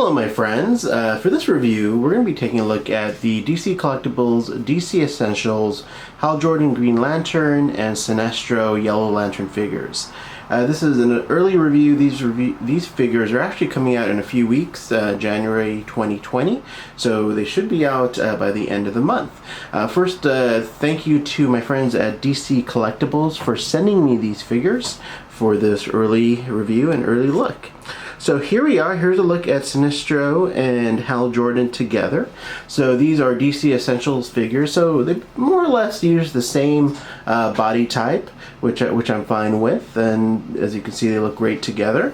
Hello my friends, for this review we're going to be taking a look at the DC Collectibles DC Essentials Hal Jordan Green Lantern and Sinestro Yellow Lantern figures. This is an early review. These figures are actually coming out in a few weeks, January 2020, so they should be out by the end of the month. First, thank you to my friends at DC Collectibles for sending me these figures for this early review and early look. So here we are. Here's a look at Sinestro and Hal Jordan together. So these are DC Essentials figures. So they more or less use the same body type, which I'm fine with. And as you can see, they look great together.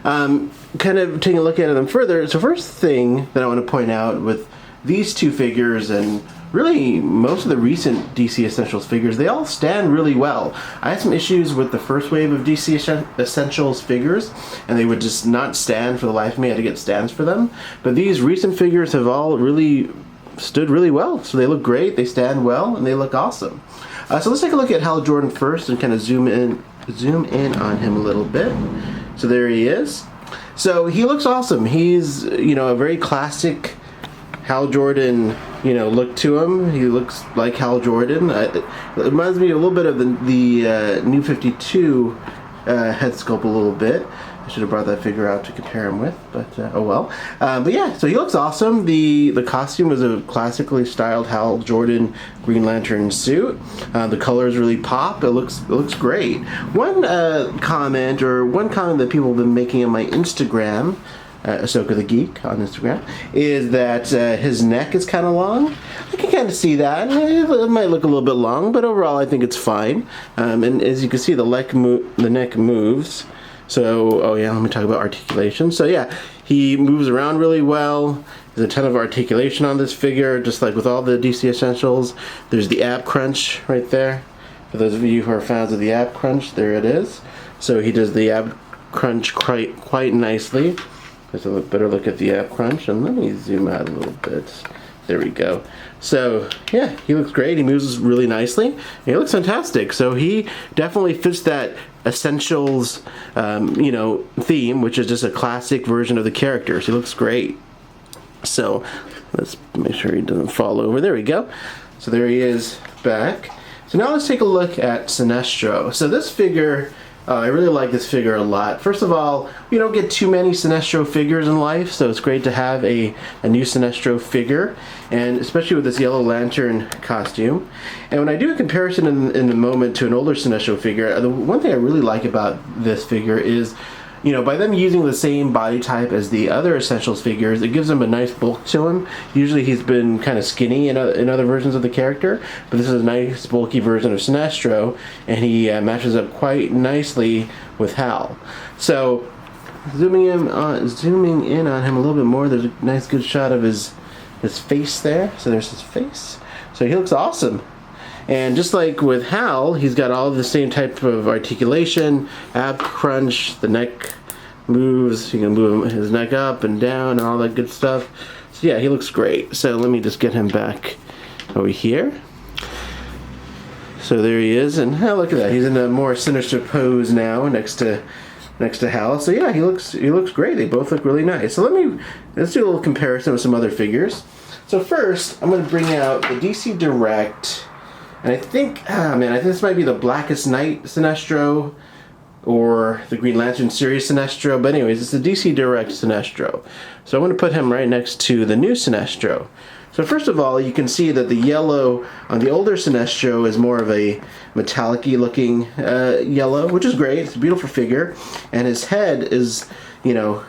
Kind of taking a look at them further. So first thing that I want to point out with these two figures and really most of the recent DC Essentials figures, they all stand really well. I had some issues with the first wave of DC Essentials figures, and they would just not stand for the life of me. I had to get stands for them. But these recent figures have all really stood really well. So they look great, they stand well, and they look awesome. So let's take a look at Hal Jordan first and kind of zoom in on him a little bit. So there he is. So he looks awesome. He's, you know, a very classic Hal Jordan, you know, look to him. He looks like Hal Jordan. It reminds me a little bit of the New 52 head sculpt a little bit. I should have brought that figure out to compare him with, but oh well. But yeah, so he looks awesome. The costume is a classically styled Hal Jordan Green Lantern suit. The colors really pop. It looks great. One comment that people have been making on my Instagram, Ahsoka the Geek on Instagram, is that his neck is kind of long. I can kind of see that. It might look a little bit long, but overall I think it's fine. And as you can see, the neck moves. So, oh yeah, let me talk about articulation. So yeah, he moves around really well. There's a ton of articulation on this figure, just like with all the DC Essentials. There's the ab crunch right there. For those of you who are fans of the ab crunch, there it is. So he does the ab crunch quite nicely. Let's have a better look at the ab crunch, and let me zoom out a little bit. There we go. So yeah, he looks great. He moves really nicely. He looks fantastic. So he definitely fits that Essentials, you know, theme, which is just a classic version of the characters. He looks great. So let's make sure he doesn't fall over. There we go. So there he is back. So now let's take a look at Sinestro. So this figure, I really like this figure a lot. First of all, we don't get too many Sinestro figures in life, so it's great to have a new Sinestro figure, and especially with this Yellow Lantern costume. And when I do a comparison in a moment to an older Sinestro figure, the one thing I really like about this figure is, you know, by them using the same body type as the other Essentials figures, it gives him a nice bulk to him. Usually he's been kind of skinny in other versions of the character, but this is a nice bulky version of Sinestro, and he matches up quite nicely with Hal. So zooming in on him a little bit more, there's a nice good shot of his face there. So there's his face. So he looks awesome. And just like with Hal, he's got all the same type of articulation, ab crunch, the neck moves, you can move his neck up and down and all that good stuff. So yeah, he looks great. So let me just get him back over here. So there he is, and oh, look at that. He's in a more sinister pose now next to Hal. So yeah, he looks great. They both look really nice. So let's do a little comparison with some other figures. So first, I'm going to bring out the DC Direct. And I think, I think this might be the Blackest Night Sinestro or the Green Lantern series Sinestro. But anyways, it's the DC Direct Sinestro. So I'm going to put him right next to the new Sinestro. So first of all, you can see that the yellow on the older Sinestro is more of a metallic-y looking yellow, which is great. It's a beautiful figure. And his head is, you know,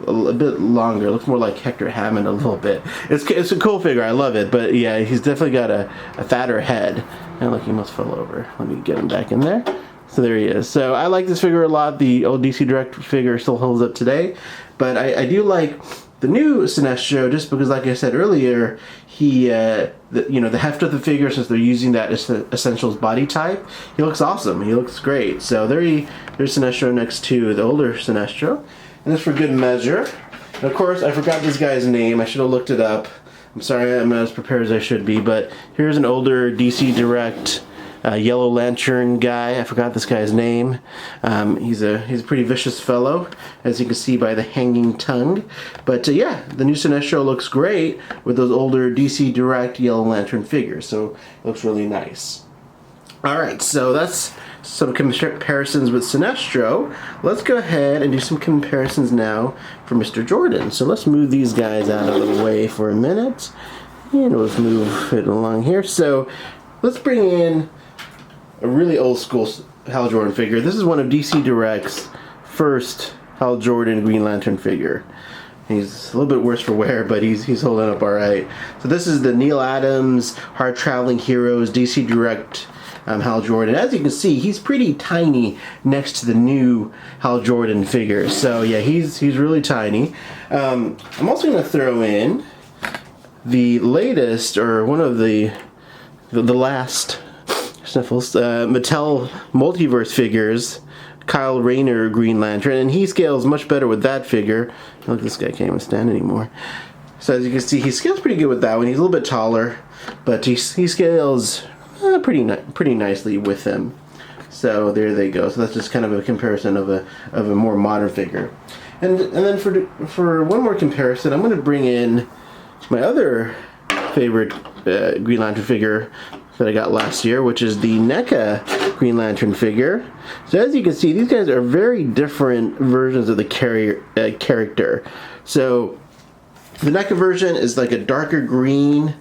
a bit longer. It looks more like Hector Hammond a little bit. It's a cool figure. I love it. But yeah, he's definitely got a fatter head. And look, he must fall over. Let me get him back in there. So there he is. So I like this figure a lot. The old DC Direct figure still holds up today. But I do like the new Sinestro just because, like I said earlier, he, the heft of the figure, since they're using that Essentials body type, he looks awesome. He looks great. So there's Sinestro next to the older Sinestro. And just for good measure, and of course I forgot this guy's name. I should have looked it up. I'm sorry, I'm not as prepared as I should be, but here's an older DC Direct Yellow Lantern guy. I forgot this guy's name. He's a pretty vicious fellow, as you can see by the hanging tongue. But yeah, the new Sinestro looks great with those older DC Direct Yellow Lantern figures, so it looks really nice. Alright, so that's some comparisons with Sinestro. Let's go ahead and do some comparisons now for Mr. Jordan. So let's move these guys out of the way for a minute. And let's move it along here. So let's bring in a really old school Hal Jordan figure. This is one of DC Direct's first Hal Jordan Green Lantern figure. He's a little bit worse for wear, but he's holding up alright. So this is the Neal Adams Hard Traveling Heroes DC Direct Hal Jordan. As you can see, he's pretty tiny next to the new Hal Jordan figure. So yeah, he's really tiny. I'm also going to throw in the latest, or one of the last sniffles, Mattel Multiverse figures, Kyle Rayner Green Lantern, and he scales much better with that figure. Look, this guy can't even stand anymore. So as you can see, he scales pretty good with that one. He's a little bit taller, but he scales pretty nicely with him. So there they go. So that's just kind of a comparison of a more modern figure. And then for one more comparison, I'm going to bring in my other favorite Green Lantern figure that I got last year, which is the NECA Green Lantern figure. So as you can see, these guys are very different versions of the character. So the NECA version is like a darker green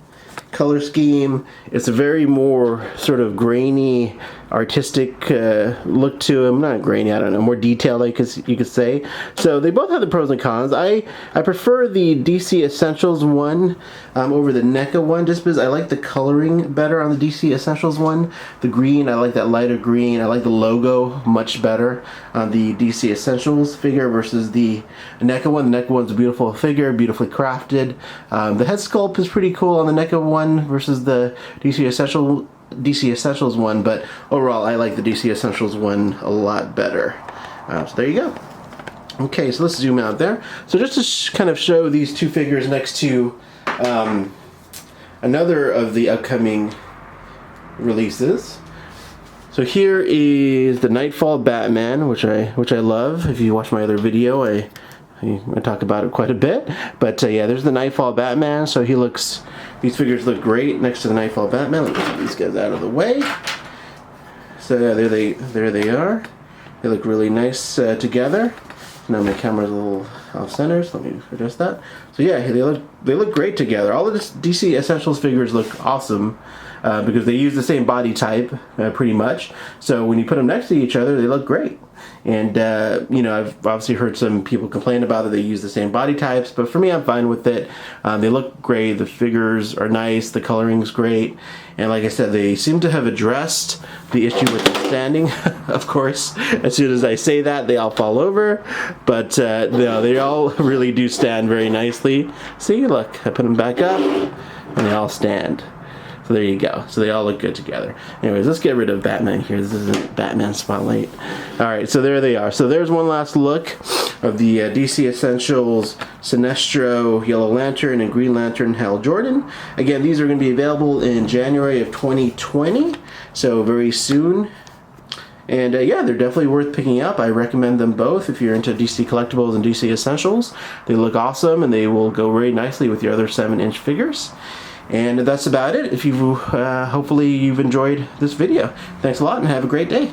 color scheme. It's a very more sort of grainy, artistic look to him. Not grainy, I don't know, more detailed, you could say. So they both have the pros and cons. I prefer the DC Essentials one over the NECA one, just because I like the coloring better on the DC Essentials one. The green, I like that lighter green. I like the logo much better on the DC Essentials figure versus the NECA one. The NECA one's a beautiful figure, beautifully crafted. The head sculpt is pretty cool on the NECA one versus the DC Essentials one, but overall I like the DC Essentials one a lot better. So there you go. Okay, so let's zoom out there. So just to kind of show these two figures next to another of the upcoming releases. So here is the Nightfall Batman, which I love. If you watch my other video, I talk about it quite a bit. But yeah, there's the Nightfall Batman. So these figures look great next to the Nightfall Batman. Let me get these guys out of the way. So yeah, there they are. They look really nice together. Now my camera's a little off center, so let me adjust that. So yeah, they look great together. All of the DC Essentials figures look awesome because they use the same body type pretty much. So when you put them next to each other, they look great. And you know, I've obviously heard some people complain about it. They use the same body types, but for me, I'm fine with it. They look great. The figures are nice. The coloring's great. And like I said, they seem to have addressed the issue with the standing. Of course, as soon as I say that, they all fall over. But no, they all really do stand very nicely. See, look, I put them back up, and they all stand. So there you go. So they all look good together. Anyways, let's get rid of Batman here. This isn't Batman Spotlight. Alright, so there they are. So there's one last look of the DC Essentials Sinestro, Yellow Lantern, and Green Lantern Hal Jordan. Again, these are going to be available in January of 2020. So very soon. And yeah, they're definitely worth picking up. I recommend them both if you're into DC Collectibles and DC Essentials. They look awesome, and they will go very nicely with your other 7-inch figures. And that's about it. If you hopefully you've enjoyed this video. Thanks a lot and have a great day.